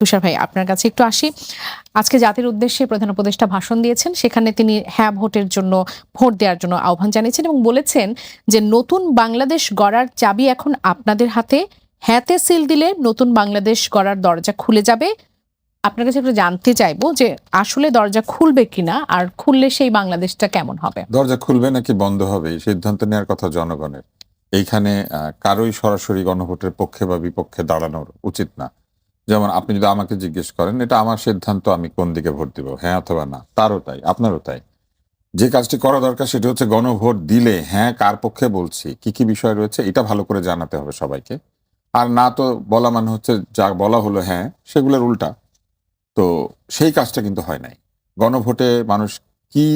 তুষার ভাই, আপনার কাছে একটু আসি। আজকে জাতির উদ্দেশ্যে প্রধান উপদেষ্টা ভাষণ দিয়েছেন। সেখানে তিনি হ্যাঁ ভোটের জন্য, ভোট দেওয়ার জন্য আহ্বান জানিয়েছেন এবং বলেছেন যে নতুন বাংলাদেশ গড়ার চাবি এখন আপনাদের হাতে। হ্যাঁতে সিল দিলে নতুন বাংলাদেশ গড়ার দরজা খুলে যাবে। আপনার কাছে একটু জানতে চাইবো যে আসলে দরজা খুলবে কিনা, আর খুললে সেই বাংলাদেশটা কেমন হবে? দরজা খুলবে নাকি বন্ধ হবে এই সিদ্ধান্ত নেওয়ার কথা জনগণের। এইখানে কারোই সরাসরি গণভোটের পক্ষে বা বিপক্ষে দাঁড়ানোর উচিত না। যেমন আপনি যদি আমাকে জিজ্ঞেস করেন, এটা আমার সিদ্ধান্ত, আমি কোন দিকে ভোট দিব, হ্যাঁ অথবা না, তারও তাই, আপনারও তাই। যে কাজটি করা দরকার সেটি হচ্ছে গণভোট দিলে হ্যাঁ কার পক্ষে বলছি, কি কি বিষয় রয়েছে, এটা ভালো করে জানাতে হবে সবাইকে। আর না তো বলা মানে হচ্ছে যা বলা হলো হ্যাঁ সেগুলোর উল্টা। তো সেই কাজটা কিন্তু হয় নাই। গণভোটে মানুষ কি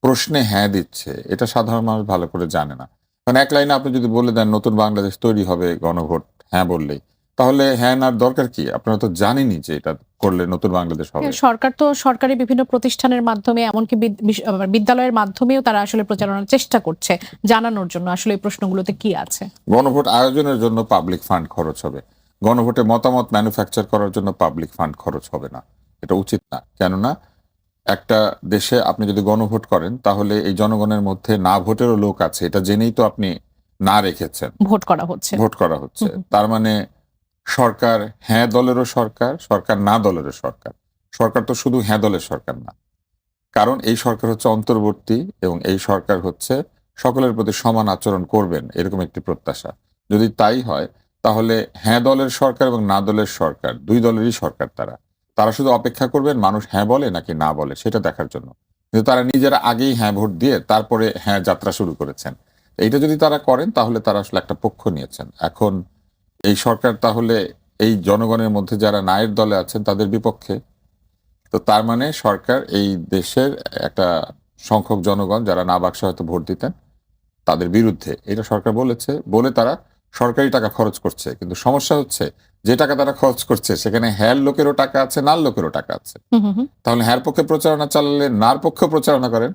প্রশ্নে হ্যাঁ দিচ্ছে এটা সাধারণ মানুষ ভালো করে জানে না। কারণ এক লাইনে আপনি যদি বলে দেন নতুন বাংলাদেশ তৈরি হবে গণভোট হ্যাঁ বললেই, তাহলে হ্যাঁ নার দরকার কি? আপনারা তো জানেনই যে এটা করলে নতুন বাংলাদেশ হবে। হ্যাঁ, সরকার তো সরকারি বিভিন্ন প্রতিষ্ঠানের মাধ্যমে, এমনকি বিদ্যালয়ের মাধ্যমেও তারা আসলে প্রচারণার চেষ্টা করছে জানানোর জন্য আসলে এই প্রশ্নগুলোতে কি আছে। গণভোট আয়োজনের জন্য পাবলিক ফান্ড খরচ হবে, গণভোটে মতামত ম্যানুফ্যাকচার করার জন্য পাবলিক ফান্ড খরচ হবে না। এটা উচিত না। কেননা একটা দেশে আপনি যদি গণভোট করেন তাহলে এই জনগণের মধ্যে না ভোটেরও লোক আছে, এটা জেনেই তো আপনি না রেখেছেন, ভোট করা হচ্ছে। ভোট করা হচ্ছে। তার মানে সরকার হ্যাঁ দলেরও সরকার, সরকার না দলেরও সরকার। সরকার তো শুধু হ্যাঁ দলের সরকার না, কারণ এই সরকার হচ্ছে অন্তর্বর্তী এবং এই সরকার হচ্ছে সকলের প্রতি সমান আচরণ করবেন এরকম একটি প্রত্যাশা। যদি তাই হয় তাহলে হ্যাঁ দলের সরকার এবং না দলের সরকার দুই দলেরই সরকার। তারা তারা শুধু অপেক্ষা করবেন মানুষ হ্যাঁ বলে নাকি না বলে সেটা দেখার জন্য। কিন্তু তারা নিজেরা আগেই হ্যাঁ ভোট দিয়ে তারপরে হ্যাঁ যাত্রা শুরু করেছেন। এইটা যদি তারা করেন তাহলে তারা আসলে একটা পক্ষ নিয়েছেন। এখন এই সরকার তাহলে এই জনগণের মধ্যে যারা নায়ের দলে আছেন তাদের বিপক্ষে। তো তার মানে সরকার এই দেশের একটা সংখ্যক জনগণ যারা না বাক্সে হয়তো ভোট দিতেন তাদের বিরুদ্ধে, এটা সরকার বলেছে বলে তারা সরকারি টাকা খরচ করছে। কিন্তু সমস্যা হচ্ছে যে টাকা তারা খরচ করছে সেখানে হ্যার লোকেরও টাকা আছে, নার লোকেরও টাকা আছে। তাহলে হ্যার পক্ষে প্রচারণা চালালে নার পক্ষে প্রচারণা করেন,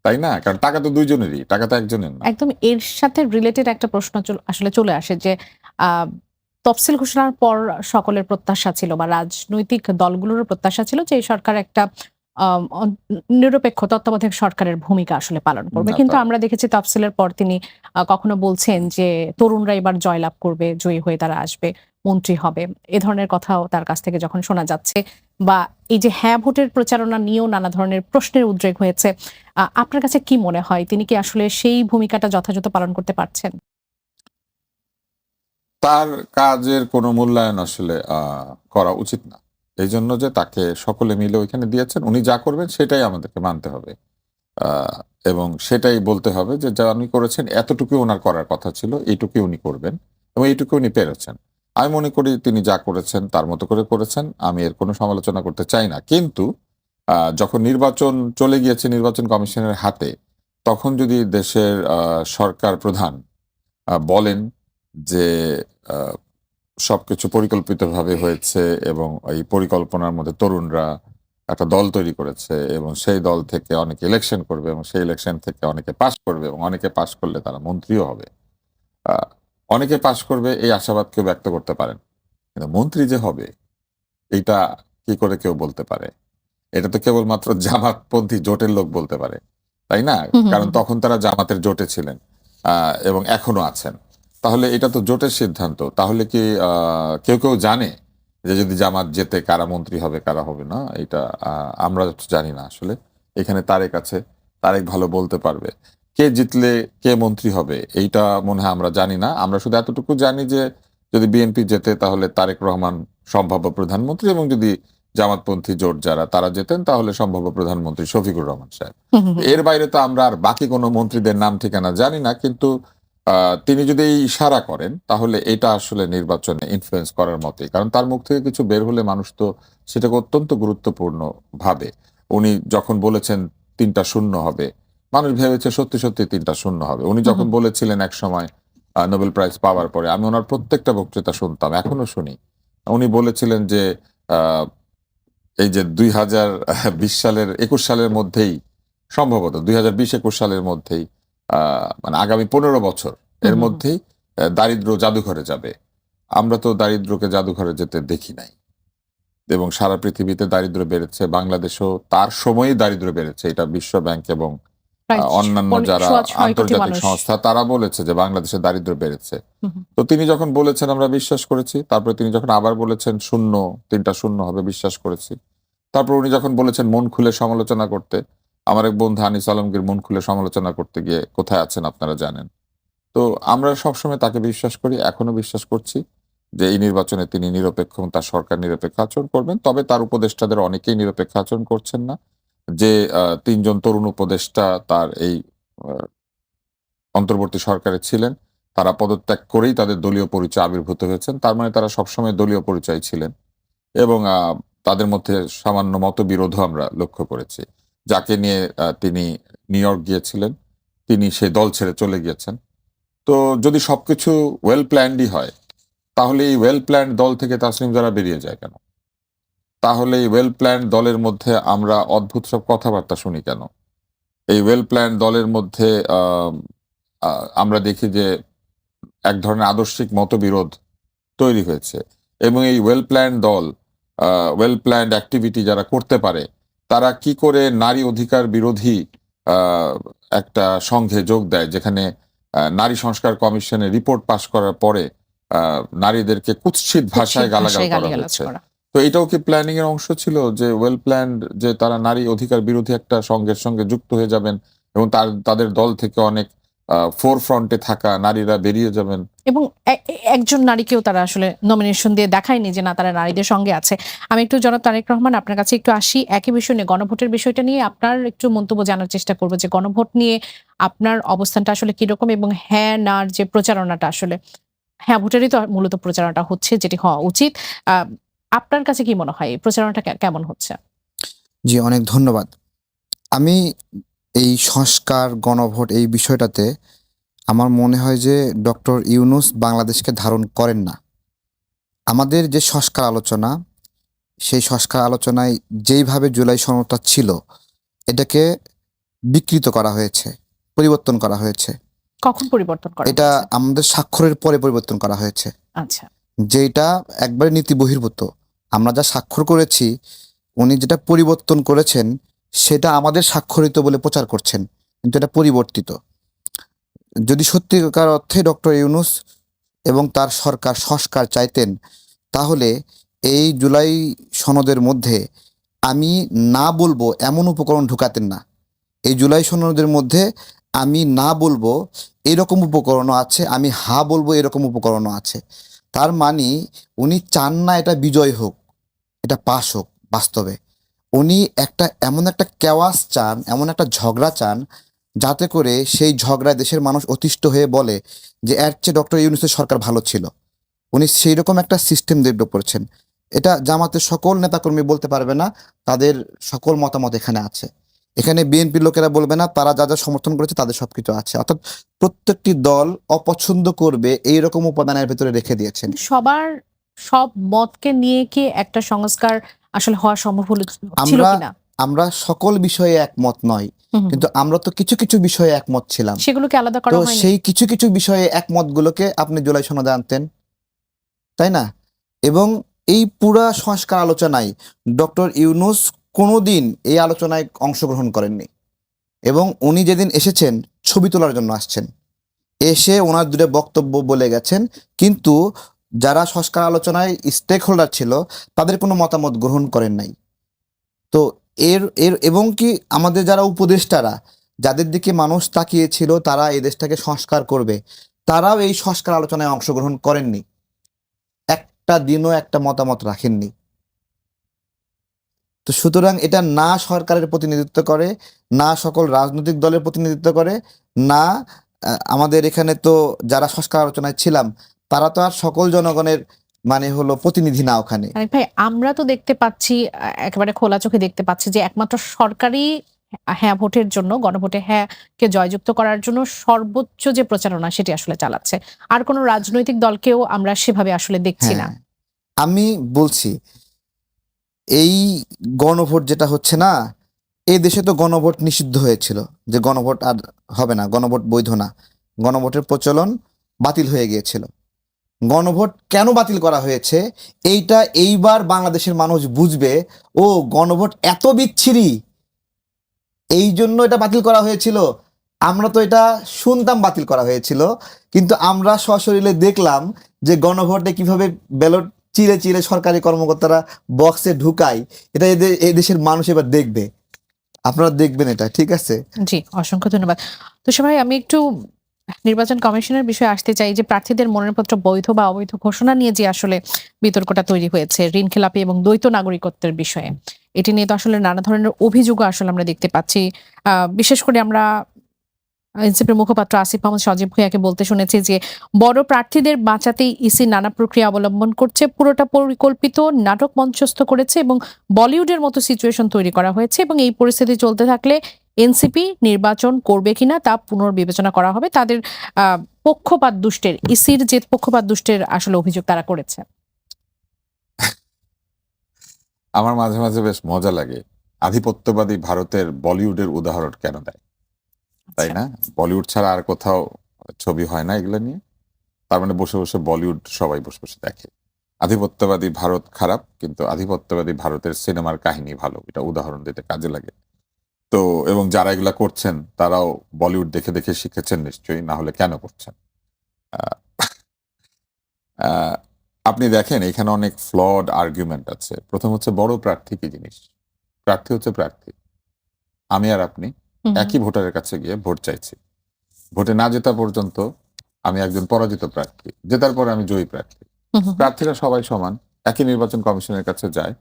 তাই না? কারণ টাকা তো দুইজনেরই, টাকা তো একজনের না। একদম এর সাথে রিলেটেড একটা প্রশ্ন আসলে চলে আসে যে আহ, তফসিল ঘোষণার পর সকলের প্রত্যাশা ছিল বা রাজনৈতিক দলগুলোর প্রত্যাশা ছিল যে এই সরকার একটা নিরপেক্ষ তত্ত্বাবধায়ক সরকারের ভূমিকা আসলে পালন করবে, না, কিন্তু আমরা দেখেছি তফসিলের পর তিনি কখনো বলছেন যে তরুণরা এবার জয়লাভ করবে, জয়ী হয়ে তারা আসবে, মন্ত্রী হবে। এ ধরনের কথাও তার কাছ থেকে যখন শোনা যাচ্ছে, বা এই যে হ্যাঁ ভোটের প্রচারণা নিয়েও নানা ধরনের প্রশ্নের উদ্রেক হয়েছে, আপনার কাছে কি মনে হয় তিনি কি আসলে সেই ভূমিকাটা যথাযথ পালন করতে পারছেন? তার কাজের কোনো মূল্যায়ন আসলে করা উচিত না। এই জন্য যে তাকে সকলে মিলে ওইখানে দিয়েছেন, উনি যা করবেন সেটাই আমাদেরকে মানতে হবে। আহ, এবং সেটাই বলতে হবে যে যা উনি করেছেন এতটুকু ওনার করার কথা ছিল, এইটুকুই উনি করবেন এবং এইটুকু উনি পেরেছেন। আমি মনে করি তিনি যা করেছেন তার মতো করে করেছেন, আমি এর কোনো সমালোচনা করতে চাই না। কিন্তু যখন নির্বাচন চলে গিয়েছে নির্বাচন কমিশনের হাতে, তখন যদি দেশের সরকার প্রধান বলেন যে আহ, সবকিছু পরিকল্পিতভাবে হয়েছে এবং এই পরিকল্পনার মধ্যে তরুণরা একটা দল তৈরি করেছে এবং সেই দল থেকে অনেকে ইলেকশন করবে এবং সেই ইলেকশন থেকে অনেকে পাশ করবে এবং অনেকে পাশ করলে তারা মন্ত্রীও হবে। আহ, অনেকে পাশ করবে এই আশাবাদ কেউ ব্যক্ত করতে পারেন, কিন্তু মন্ত্রী যে হবে এইটা কি করে কেউ বলতে পারে? এটা তো কেবলমাত্র জামাতপন্থী জোটের লোক বলতে পারে, তাই না? কারণ তখন তারা জামাতের জোটে ছিলেন এবং এখনো আছেন। তাহলে এটা তো জোটের সিদ্ধান্ত। তাহলে কি কেউ কেউ জানে যে যদি জামাত জেতে কারা মন্ত্রী হবে কারা হবে না? এটা আমরা তো জানি না আসলে। এখানে তারেক আছে, তারেক ভালো বলতে পারবে কে জিতলে কে মন্ত্রী হবে। এইটা মনে হয় আমরা জানি না। আমরা শুধু এতটুকু জানি যে যদি বিএনপি জেতে তাহলে তারেক রহমান সম্ভাব্য প্রধানমন্ত্রী, এবং যদি জামাতপন্থী জোট যারা তারা যেতেন তাহলে সম্ভাব্য প্রধানমন্ত্রী শফিকুর রহমান সাহেব। এর বাইরে তো আমরা আর বাকি কোনো মন্ত্রীদের নাম ঠিকানা জানি না। কিন্তু তিনি যদি এই ইশারা করেন তাহলে এটা আসলে নির্বাচনে ইনফ্লুয়েন্স করার মতোই, কারণ তার মুখ থেকে কিছু বের হলে মানুষ তো সেটাকে অত্যন্ত গুরুত্বপূর্ণ ভাবে। উনি যখন বলেছেন 3টা শূন্য হবে, মানুষ ভেবেছে সত্যি সত্যি 3টা শূন্য হবে। উনি যখন বলেছিলেন এক সময় নোবেল প্রাইজ পাওয়ার পরে, আমি ওনার প্রত্যেকটা বক্তৃতা শুনতাম, এখনো শুনি। উনি বলেছিলেন যে আহ, এই যে 2020 সালের 21 সালের মধ্যেই, সম্ভবত 2020-21 সালের মধ্যেই, মানে আগামী 15 বছর এর মধ্যেই দারিদ্র জাদুঘরে যাবে। আমরা তো দারিদ্রকে জাদুঘরে যেতে দেখি নাই। এবং সারা পৃথিবীতে দারিদ্র্য বেড়েছে, বাংলাদেশেও তার সময়ই দারিদ্র্য বেড়েছে, এটা বিশ্ব ব্যাংক এবং প্রায় অন্যান্য যারা 6.6 কোটি আন্তর্জাতিক মানুষ। সংস্থা তারা বলেছে যে বাংলাদেশে দারিদ্র্য বেড়েছে। হুম, হুম। তো তিনি যখন বলেছেন আমরা বিশ্বাস করেছি, তারপরে তিনি যখন আবার বলেছেন শূন্য, 3টা শূন্য হবে, বিশ্বাস করেছি। তারপর উনি যখন বলেছেন মন খুলে সমালোচনা করতে, আমার এক বন্ধু আনিস আলমগীর মন খুলে সমালোচনা করতে গিয়ে কোথায় আছেন আপনারা জানেন। তো আমরা সবসময় তাকে বিশ্বাস করি, এখনো বিশ্বাস করছি যে এই নির্বাচনে তিনি নিরপেক্ষ এবং তার সরকার নিরপেক্ষ আচরণ করবেন। তবে তার উপদেষ্টাদের অনেকেই নিরপেক্ষ আচরণ করছেন না। যে ৩ জন তরুণ উপদেষ্টা তার এই আ অন্তর্বর্তী সরকারে ছিলেন, তারা পদত্যাগ করেই তাদের দলীয় পরিচয় আবির্ভূত হয়েছেন। তার মানে তারা সবসময় দলীয় পরিচয় ছিলেন এবং তাদের মধ্যে সামান্য মতবিরোধও আমরা লক্ষ্য করেছি। যাকে নিয়ে তিনি নিউ ইয়র্ক গিয়েছিলেন, তিনি সেই দল ছেড়ে চলে গিয়েছেন। তো যদি সবকিছু ওয়েল প্ল্যান্ডই হয়, তাহলে এই ওয়েল প্ল্যান্ড দল থেকে তাসলিম জারা বেরিয়ে যায় কেন? তাহলে এই ওয়েল প্ল্যান্ড দলের মধ্যে আমরা অদ্ভুত সব কথাবার্তা শুনি কেন? এই ওয়েল প্ল্যান্ড দলের মধ্যে আমরা দেখি যে এক ধরনের আদর্শিক মতবিরোধ তৈরি হয়েছে এবং এই ওয়েল প্ল্যান্ড দল, ওয়েল প্ল্যান্ড অ্যাক্টিভিটি যারা করতে পারে, তারা কি করে নারী অধিকার বিরোধী একটা সংঘে যোগ দেয়, যেখানে নারী সংস্কার কমিশনের রিপোর্ট পাশ করার পরে নারীদেরকে কুৎসিত ভাষায় গালাগাল করা হচ্ছে। তো এটাও কি প্ল্যানিং এর অংশ ছিল যে ওয়েল প্ল্যান্ড, যে তারা নারী অধিকার বিরোধী একটা সংঘের সঙ্গে যুক্ত হয়ে যাবেন এবং তাদের দল থেকে অনেক ফোর ফ্রন্টে থাকা নারীরা বেরিয়ে যাবেন? এবং একজন নারীকেও তারা আসলে নমিনেশন দিয়ে দেখায়নি যে না তারা নারীদের সঙ্গে আছে। আমি একটু জনাব তারেক রহমান আপনার কাছে একটু আসি, একই বিষয় নিয়ে গণভোটের বিষয়টা নিয়ে আপনার একটু মন্তব্য জানার চেষ্টা করব যে গণভোট নিয়ে আপনার অবস্থানটা আসলে কিরকম এবং হ্যাঁ নার যে প্রচারণাটা আসলে হ্যাঁ ভোটেরই তো মূলত প্রচারণাটা হচ্ছে যেটি হওয়া উচিত। আপনার কাছে কি মনে হয় এই প্রচারণাটা কেমন হচ্ছে? জি, অনেক ধন্যবাদ। আমি এই সংস্কার, গণভোট এই বিষয়টাতে আমার মনে হয় যে ডক্টর ইউনূস বাংলাদেশকে ধারণ করেন না। আমাদের যে সংস্কার আলোচনা, সেই সংস্কার আলোচনায় যেইভাবে জুলাই সনদটা ছিল, এটাকে বিকৃত করা হয়েছে, পরিবর্তন করা হয়েছে। কখন পরিবর্তন করা এটা হয়েছে? আমাদের স্বাক্ষরের পরে পরিবর্তন করা হয়েছে। আচ্ছা। যেটা একবারে নীতি বহির্ভূত। আমরা যা স্বাক্ষর করেছি, উনি যেটা পরিবর্তন করেছেন, সেটা আমাদের স্বাক্ষরিত বলে প্রচার করছেন, কিন্তু এটা পরিবর্তিত। যদি সত্যিকার অর্থে ডক্টর ইউনূস এবং তার সরকার সংস্কার চাইতেন, তাহলে এই জুলাই সনদের মধ্যে আমি না বলবো এমন উপকরণ ঢুকাতেন না। এই জুলাই সনদের মধ্যে আমি না বলবো এরকম উপকরণও আছে, আমি হা বলবো এরকম উপকরণও আছে। তার মানে উনি চান না এটা বিজয় হোক, এটা পাস হোক বাস্তবে। উনি এমন একটা কেওয়াস চান, এমন একটা ঝগড়া চান, যাতে করে সেই ঝগড়ায় দেশের মানুষ অতিষ্ঠ হয়ে বলে যে এর চেয়ে ডক্টর ইউনূসের সরকার ভালো ছিল। উনি সেই রকম একটা সিস্টেম ডেভেলপ করেছেন। এটা জামাতের সকল নেতাকর্মী বলতে পারবে না, তাদের সকল মতামত এখানে আছে। এখানে বিএনপির লোকেরা বলবে না, তারা যা যা সমর্থন করেছে তাদের সবকিছু আছে। অর্থাৎ প্রত্যেকটি দল অপছন্দ করবে এইরকম উপাদানের ভেতরে রেখে দিয়েছেন। সবার সব মতকে নিয়ে কি একটা সংস্কার আসলে হওয়া সম্ভব ছিল কিনা? আমরা সকল বিষয়ে একমত নই, কিন্তু আমরা তো কিছু কিছু বিষয়ে একমত ছিলাম। সেগুলোকে আলাদা করা তো হয়নি? সেই কিছু কিছু বিষয়ে একমতগুলোকে আপনি জুলাই সনদে আনতেন, তাই না? এবং এই পুরা সংস্কার আলোচনায় ডক্টর ইউনূস কোনোদিন এই আলোচনায় অংশগ্রহণ করেননি এবং উনি যেদিন এসেছেন ছবি তোলার জন্য আসছেন, এসে ওনার দূরে বক্তব্য বলে গেছেন, কিন্তু যারা সংস্কার আলোচনায় স্টেক হোল্ডার ছিল তাদের কোনো মতামত গ্রহণ করেন নাই। তো এর এর এবং কি আমাদের যারা উপদেষ্টারা, যাদের দিকে মানুষ তাকিয়েছিল তারা এই দেশটাকে সংস্কার করবে, তারাও এই সংস্কার আলোচনায় অংশগ্রহণ করেননি, একটা দিনও একটা মতামত রাখেননি। তো সুতরাং এটা না সরকারের প্রতিনিধিত্ব করে, না সকল রাজনৈতিক দলের প্রতিনিধিত্ব করে, না আমাদের এখানে তো যারা সংস্কার আলোচনায় ছিলাম তারা তো আর সকল জনগণের মানে হলো প্রতিনিধি না ওখানে। ভাই আমরা তো দেখতে পাচ্ছি, একেবারে খোলা চোখে দেখতে পাচ্ছি যে একমাত্র সরকারি হ্যাঁ ভোটের জন্য, গণভোটে হ্যাঁ কে জয়যুক্ত করার জন্য সর্বোচ্চ যে প্রচারণা সেটি আসলে চালাচ্ছে। আর কোনো রাজনৈতিক দলকেও আমরা সেভাবে আসলে দেখছি না। আমি বলছি এই গণভোট যেটা হচ্ছে না, এই দেশে তো গণভোট নিষিদ্ধ হয়েছিল, যে গণভোট আর হবে না, গণভোট বৈধ না, গণভোটের প্রচলন বাতিল হয়ে গিয়েছিল। গণভোট কেন বাতিল করা হয়েছে এইটা এইবার বাংলাদেশের মানুষ বুঝবে। ও গণভোট এত বিচ্ছিরি, এই জন্য এটা বাতিল করা হয়েছিল। আমরা তো এটা শুনতাম বাতিল করা হয়েছিল, কিন্তু আমরা সশরীরে দেখলাম যে গণভোটে কিভাবে ব্যালট চিরে চিরে সরকারি কর্মকর্তারা বক্সে ঢুকায়। এটা এই দেশের মানুষ এবার দেখবে, আপনারা দেখবেন এটা, ঠিক আছে? জি, অসংখ্য ধন্যবাদ। তো সবাই আমি একটু নির্বাচন কমিশনের বিষয়ে আসতে চাই যে প্রার্থীদের মনোনয়নপত্র বৈধ বা অবৈধ ঘোষণা নিয়ে যে আসলে বিতর্কটা তৈরি হয়েছে ঋণ খেলাপি এবং দ্বৈত নাগরিকত্বের বিষয়ে, এটি নিয়ে তো আসলে নানা ধরনের অভিযোগ আসলে আমরা দেখতে পাচ্ছি। বিশেষ করে আমরা এনসিপির মুখপাত্র আসিফ মাহমুদ সজীব ভুঁইয়াকে বলতে শুনেছি যে বড় প্রার্থীদের বাঁচাতেই ইসি নানা প্রক্রিয়া অবলম্বন করছে, পুরোটা পরিকল্পিত নাটক মঞ্চস্থ করেছে এবং বলিউডের মতো সিচুয়েশন তৈরি করা হয়েছে এবং এই পরিস্থিতি চলতে থাকলে এনসিপি নির্বাচন করবে কিনা তা পুনর্বিবেচনা করা হবে। তাদের পক্ষপাত দুষ্টের, ইসির যে পক্ষপাত দুষ্টের আসলে অভিযোগ তারা করেছে। আমার মাঝে মাঝে বেশ মজা লাগে আধিপত্যবাদী ভারতের বলিউডের উদাহরণ কেন দেয়, তাই না? বলিউড ছাড়া আর কোথাও ছবি হয় না এগুলো নিয়ে। তার মানে বসে বসে বলিউড সবাই বসে বসে দেখে। আধিপত্যবাদী ভারত খারাপ, কিন্তু আধিপত্যবাদী ভারতের সিনেমার কাহিনী ভালো, এটা উদাহরণ দিতে কাজে লাগে। তো এবং যারা এগুলা করছেন তারাও বলিউড দেখে দেখে শিখেছেন নিশ্চয়ই, না হলে কেন করছেন? আহ, আহ, আপনি দেখেন এখানে অনেক ফ্লড আর্গুমেন্ট আছে। প্রথম হচ্ছে বড় প্রার্থী কি জিনিস? প্রার্থী হচ্ছে প্রার্থী, আমি আর আপনি একই ভোটারের কাছে গিয়ে ভোট চাইছি। ভোটে না জেতা পর্যন্ত আমি একজন পরাজিত প্রার্থী, জেতার পরে আমি জয়ী প্রার্থী। প্রার্থীরা সবাই সমান, একই নির্বাচন কমিশনের কাছে যায়।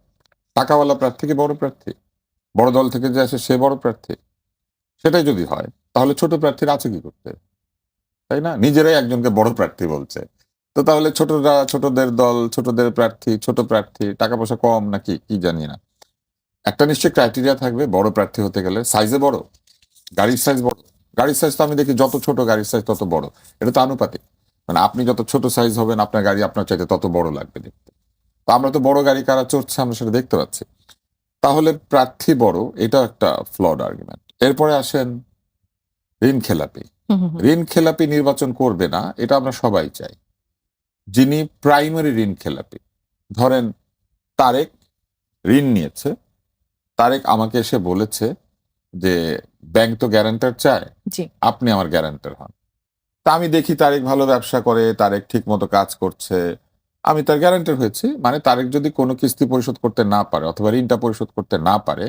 টাকাওয়ালা প্রার্থী কি বড় প্রার্থী? বড় দল থেকে যে আসে সে বড় প্রার্থী? সেটাই যদি হয় তাহলে ছোট প্রার্থীর আছে কি করতে, তাই না? নিজেরাই একজনকে বড় প্রার্থী বলছে। তো তাহলে ছোটরা, ছোটদের দল, ছোটদের প্রার্থী, ছোট প্রার্থী, টাকা পয়সা কম নাকি কি জানি না। একটা নিশ্চয়ই ক্রাইটেরিয়া থাকবে বড় প্রার্থী হতে গেলে। সাইজে বড়, গাড়ির সাইজ বড়। গাড়ির সাইজ তো আমি দেখি যত ছোট গাড়ির সাইজ তত বড়, এটা তো আনুপাতিক। মানে আপনি যত ছোট সাইজ হবেন আপনার গাড়ি আপনার চাইতে তত বড় লাগবে দেখতে। তো আমরা তো বড় গাড়ি কারা চড়ছে আমরা সেটা দেখতে পাচ্ছি। তাহলে প্রার্থী বড়, এটা একটা ফ্লড আর্গুমেন্ট। এরপরে আসেন ঋণ খেলাপি। ঋণ খেলাপি নির্বাচন করবে না এটা আমরা সবাই চাই। যিনি প্রাইমারি ঋণ খেলাপি, ধরেন তারেক ঋণ নিয়েছে, তারেক আমাকে এসে বলেছে যে ব্যাংক তো গ্যারান্টার চায়, জি, আপনি আমার গ্যারান্টার হন। তা আমি দেখি তারেক ভালো ব্যবসা করে, তারেক ঠিক মতো কাজ করছে, আমি তার গ্যারান্টার হয়েছি। মানে তারেক যদি কোনো কিস্তি পরিশোধ করতে না পারে অথবা ঋণটা পরিশোধ করতে না পারে,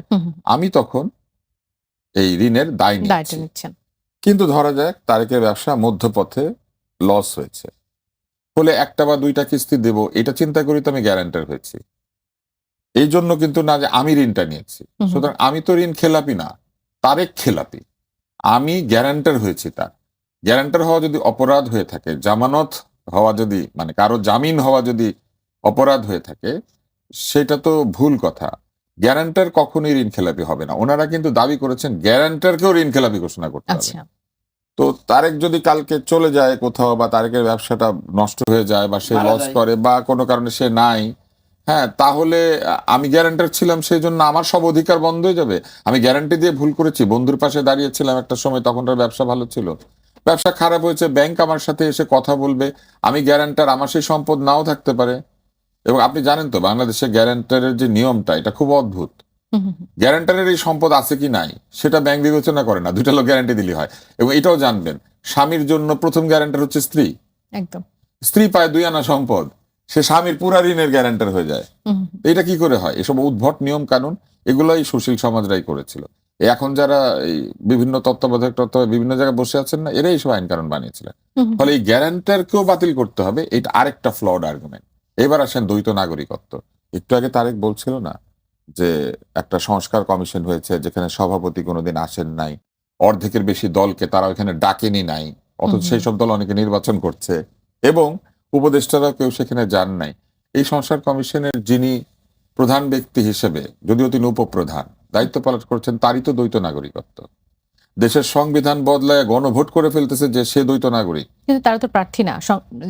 আমি তখন এই ঋণের দায় দায়টা নিচ্ছি। নিচ্ছেন। কিন্তু ধরা যাক তারেকের ব্যবসা মধ্যপথে লস হয়েছে, ফলে একটা বা দুইটা কিস্তি দেব এটা চিন্তা করি তো আমি গ্যারান্টার হয়েছি। এই জন্য কিন্তু না যে আমি ঋণটা নিয়েছি। সুতরাং আমি তো ঋণ খেলাপি না, তারেক খেলাপি। আমি গ্যারান্টার হয়েছি তার। গ্যারান্টার হওয়া যদি অপরাধ হয়ে থাকে, জামানত হওয়া যদি মানে কারো জামিন হওয়া যদি অপরাধ হয়ে থাকে, সেটা তো ভুল কথা। গ্যারান্টার কখনোই ঋণ খেলাপি হবে না। ওনারা কিন্তু দাবি করেছেন গ্যারান্টারকেও ঋণ খেলাপি ঘোষণা করতে হবে। আচ্ছা, তো তারেক যদি কালকে চলে যায় কোথাও, বা তারেকের ব্যবসাটা নষ্ট হয়ে যায়, বা সে মারা লস যায়। করে, বা কোনো কারণে সে নাই, হ্যাঁ, তাহলে আমি গ্যারান্টার ছিলাম সেই জন্য আমার সব অধিকার বন্ধ হয়ে যাবে। আমি গ্যারান্টি দিয়ে ভুল করেছি, বন্ধুর পাশে দাঁড়িয়েছিলাম একটা সময়, তখন তার ব্যবসা ভালো ছিল, ব্যবসা খারাপ হয়েছে, ব্যাংক আমার সাথে এসে কথা বলবে, আমি গ্যারান্টার, আমার সেই সম্পদ নাও থাকতে পারে। এবং আপনি জানেন তো বাংলাদেশে গ্যারান্টারের যে নিয়মটা এটা খুব অদ্ভুত। গ্যারান্টারের এই সম্পদ আছে কি নাই সেটা ব্যাংক বিবেচনা করে না, দুইটা লোক গ্যারান্টি দিলে হয়। এবং এটাও জানবেন, স্বামীর জন্য প্রথম গ্যারান্টার হচ্ছে স্ত্রী। একদম। স্ত্রী পায় 2 আনা সম্পদ, সে স্বামীর পুরা ঋণের গ্যারান্টার হয়ে যায়। এটা কি করে হয়? এসব উদ্ভট নিয়ম কানুন এগুলোই সুশীল সমাজরাই করেছিল। এখন যারা এই বিভিন্ন তত্ত্বাবধায়ক বিভিন্ন জায়গায় বসে আছেন না, এরাই সব আইন কানুন বানিয়েছিলেন। ফলে এই গ্যারান্টারকেও বাতিল করতে হবে, এটা আরেকটা ফ্লড আর্গুমেন্ট। এবার আসেন দ্বৈত নাগরিকত্ব। একটু আগে তারেক বলছিল না যে একটা সংস্কার কমিশন হয়েছে যেখানে সভাপতি কোনোদিন আসেন নাই, অর্ধেকের বেশি দলকে তারা ওখানে ডাকেনি নাই, অথচ সেই সব দল অনেকে নির্বাচন করছে, এবং উপদেষ্টারা কেউ সেখানে যান নাই। এই সংস্কার কমিশনের যিনি প্রধান ব্যক্তি হিসেবে, যদিও তিনি উপপ্রধান, দায়িত্ব পালন করছেন, তারই তো দ্বৈত নাগরিকত্ব। দেশের সংবিধান বদলায় গণভোট করে ফেলতেছে যে সে দ্বৈত নাগরিক। কিন্তু তারা তো প্রার্থী না,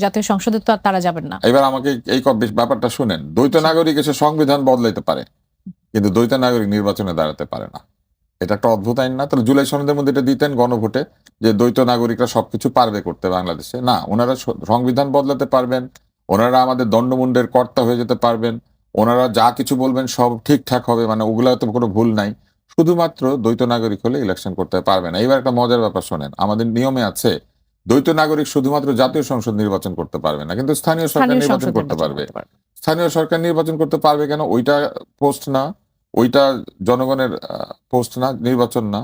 জাতীয় সংসদে তো আর তারা যাবেন না। এবার আমাকে এই ব্যাপারটা শুনেন, দ্বৈত নাগরিক এসে সংবিধান বদলাইতে পারে, কিন্তু দ্বৈত নাগরিক নির্বাচনে দাঁড়াতে পারে না। এটা একটা অদ্ভুত আইন না? তাহলে জুলাই সনদের মধ্যে এটা দিতেন গণভোটে, যে দ্বৈত নাগরিকরা সবকিছু পারবে করতে বাংলাদেশে। না, ওনারা সংবিধান বদলাতে পারবেন, ওনারা আমাদের দণ্ডমুণ্ডের কর্তা হয়ে যেতে পারবেন, ওনারা যা কিছু বলবেন সব ঠিকঠাক হবে, মানে ওগুলাতে কোনো ভুল নাই, শুধুমাত্র দ্বৈত নাগরিক হলে ইলেকশন করতে পারবে না। এবার একটা মজার ব্যাপার শোনেন, আমাদের নিয়মে আছে দ্বৈত নাগরিক শুধুমাত্র জাতীয় সংসদ নির্বাচন করতে পারবে না, কিন্তু স্থানীয় সরকার স্থানীয় নির্বাচন সংসদ করতে নির্বাচন পারবে। করতে পারবে। স্থানীয় সরকার নির্বাচন করতে পারবে কেন? ওইটা পোস্ট না, ওইটা জনগণের পোস্ট না, নির্বাচন না।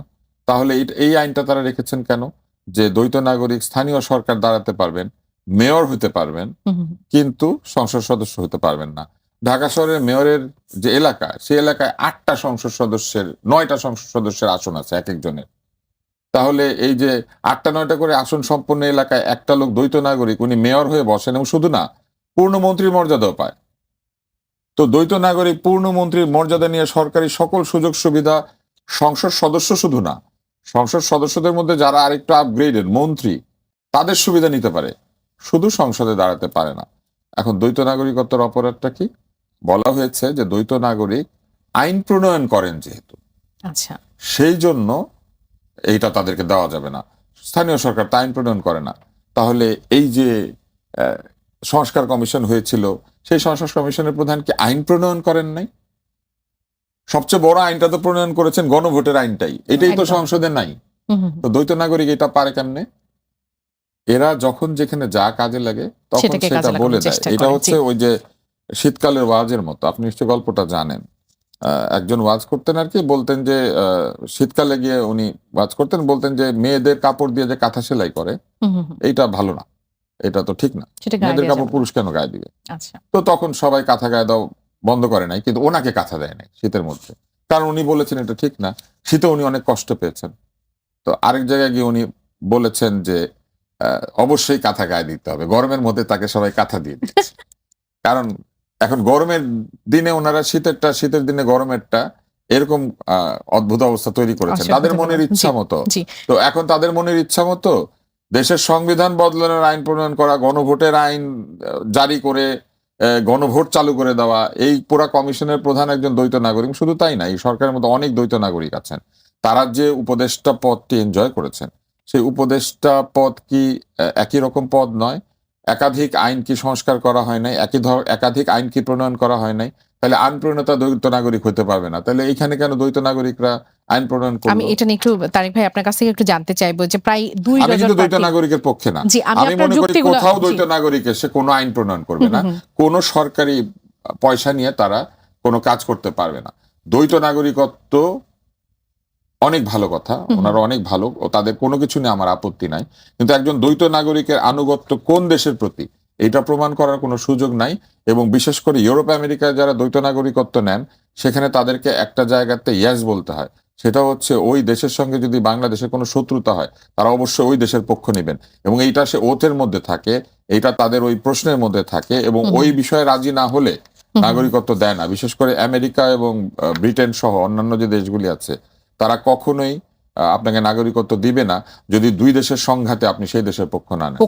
তাহলে এই আইনটা তারা রেখেছেন কেন? যে দ্বৈত নাগরিক স্থানীয় সরকার দাঁড়াতে পারবেন, মেয়র হতে পারবেন, হুম, হুম, হুম। কিন্তু সংসদ সদস্য হতে পারবেন না। ঢাকা শহরের মেয়রের যে এলাকা, সেই এলাকায় 9টা সংসদ সদস্যের আসন আছে এক একজনের। তাহলে এই যে 8টা 9টা করে আসন সম্পন্ন এলাকায় একটা লোক দ্বৈত নাগরিক, উনি মেয়র হয়ে বসেন, এবং শুধু না, পূর্ণমন্ত্রীর মর্যাদাও পায়। তো দ্বৈত নাগরিক পূর্ণমন্ত্রীর মর্যাদা নিয়ে সরকারি সকল সুযোগ সুবিধা, সংসদ সদস্য শুধু না, সংসদ সদস্যদের মধ্যে যারা আরেকটু আপগ্রেডেড মন্ত্রী, তাদের সুবিধা নিতে পারে, শুধু সংসদে দাঁড়াতে পারে না। এখন দ্বৈত নাগরিকত্বের অপরাধটা কি? বলা হয়েছে যে দ্বৈত নাগরিক আইন প্রণয়ন করেন যেহেতু, আচ্ছা, সেই জন্য এইটা তাদেরকে দেওয়া যাবে না। স্থানীয় সরকার তা আইন প্রণয়ন করে না। তাহলে এই যে সংস্কার কমিশন হয়েছিল, সেই সংস্কার কমিশনের প্রধান কি আইন প্রণয়ন করেন নাই? সবচেয়ে বড় আইনটা তো প্রণয়ন করেছেন গণভোটের আইনটাই, এটাই তো একদম। সংসদে নাই। হুম, হুম, হুম। তো দ্বৈত নাগরিক এটা পারে কেমনে? এরা যখন যেখানে যা কাজে লাগে তখন সেটাকে কাজে সেটা লাগানোর বলে দেয়। চেষ্টা এটা করে, হচ্ছে জি। ওই যে শীতকালের ওয়াজের মতো, আপনি নিশ্চয়ই গল্পটা জানেন। একজন ওয়াজ করতেন আর কি, বলতেন যে শীতকালে গিয়ে উনি ওয়াজ করতেন, বলতেন যে মেয়েদের কাপড় দিয়ে যে কাঁথা সেলাই করে, হুম, হুম, হুম। এইটা ভালো না, এটা তো ঠিক না, সেটা গায়ে মেয়েদের দেওয়া কাপড় যাবে না। পুরুষ কেন গায়ে দিবে? আচ্ছা, তো তখন সবাই কাঁথা গায়ে দাও বন্ধ করে নাই, কিন্তু ওনাকে কাঁথা দেয় নাই শীতের মধ্যে, কারণ উনি বলেছেন এটা ঠিক না, শীতে উনি অনেক কষ্ট পেয়েছেন। তো আরেক জায়গায় গিয়ে উনি বলেছেন যে অবশ্যই কাঁথা গায়ে দিতে হবে, গরমের মধ্যে তাকে সবাই কাঁথা দিয়ে দিচ্ছে। কারণ এখন গরমের দিনে ওনারা শীতের দিনে গরমেরটা, এরকম অদ্ভুত অবস্থা তৈরি করেছেন তাদের মনের ইচ্ছা মতো। জি। তো এখন তাদের মনের ইচ্ছা মতো দেশের সংবিধান বদলানোর আইন প্রণয়ন করা, গণভোটের আইন জারি করে গণভোট চালু করে দেওয়া, এই পুরা কমিশনের প্রধান একজন দ্বৈত নাগরিক। শুধু তাই না, এই সরকারের মধ্যে অনেক দ্বৈত নাগরিক আছেন, তারা যে উপদেষ্টা পদটি এনজয় করেছেন, সেই উপদেষ্টা পদ কি একই রকম পদ নয়? একাধিক আইন কি সংস্কার করা হয় নাই? একাধিক আইন কি প্রণয়ন করা হয় নাই? তাহলে আইন প্রণেতা দ্বৈত নাগরিক হতে পারবে না? তাহলে এখানে কেন দ্বৈত নাগরিকরা আইন প্রণয়ন আমি করলো? এটা নিয়ে একটু তারিক ভাই আপনার কাছ থেকে একটু জানতে চাইবো যে প্রায় 2 আমি ডজন কিন্তু দ্বৈত প্রার্থী। নাগরিকের পক্ষে না। জি, আমি আমি আপনার মনে করি যুক্তিগুলো, কোথাও জি। দ্বৈত নাগরিক এসে কোনো আইন প্রণয়ন করবে হুম, না, হুম, হুম। কোনো সরকারি পয়সা নিয়ে তারা কোনো কাজ করতে পারবে না। দ্বৈত নাগরিকত্ব অনেক ভালো কথা, হুম, ওনারা অনেক ভালো, ও তাদের কোনো কিছু নিয়ে আমার আপত্তি নাই, কিন্তু একজন দ্বৈত নাগরিকের আনুগত্য কোন দেশের প্রতি, এটা প্রমাণ করার কোনো সুযোগ নাই। এবং বিশেষ করে ইউরোপ আমেরিকায় যারা দ্বৈত নাগরিকত্ব নেন, সেখানে তাদেরকে একটা জায়গাতে ইয়েস বলতে হয়, সেটা হচ্ছে ওই দেশের সঙ্গে যদি বাংলাদেশের কোনো শত্রুতা হয়, তারা অবশ্যই ওই দেশের পক্ষ নেবেন, এবং এইটা সে ওথের মধ্যে থাকে, এইটা তাদের ওই প্রশ্নের মধ্যে থাকে, এবং হুম, ওই হুম। বিষয়ে রাজি না হলে হুম, হুম। নাগরিকত্ব দেয় না। বিশেষ করে আমেরিকা এবং ব্রিটেন সহ অন্যান্য যে দেশগুলি আছে, তারা কখনোই আপনাকে নাগরিকত্ব দিবে না যদি দুই দেশের সংঘাতে আপনি সেই দেশের পক্ষ না নেন।